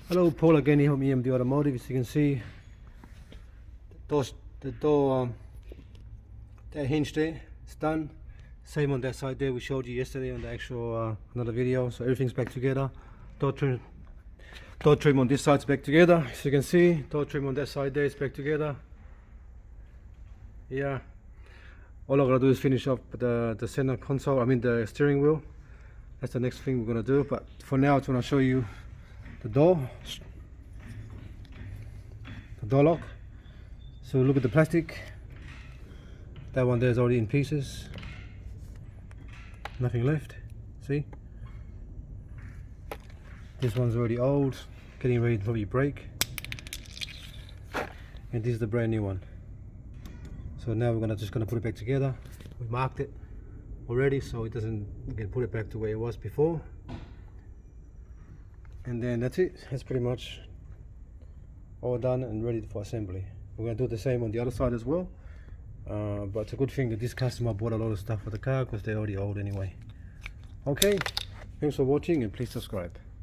Hello, Paul again here from EMD Automotive. As you can see, the door, that hinge there, it's done. Same on that side there, we showed you yesterday on the actual another video. So everything's back together. Door trim on this side's back together. As you can see, door trim on that side there is back together. Yeah. All I gotta do is finish up the center console, the steering wheel. That's the next thing we're gonna do. But for now, I just wanna show you the door lock. So look at the plastic. That one there is already in pieces, nothing left. See, this one's already old, getting ready to probably break, and this is the brand new one. So now we're just gonna put it back together. We marked it already so it doesn't, we can put it back to where it was before. And then that's it. That's pretty much all done and ready for assembly. We're going to do the same on the other side as well. But it's a good thing that this customer bought a lot of stuff for the car because they're already old anyway. Okay, thanks for watching and please subscribe.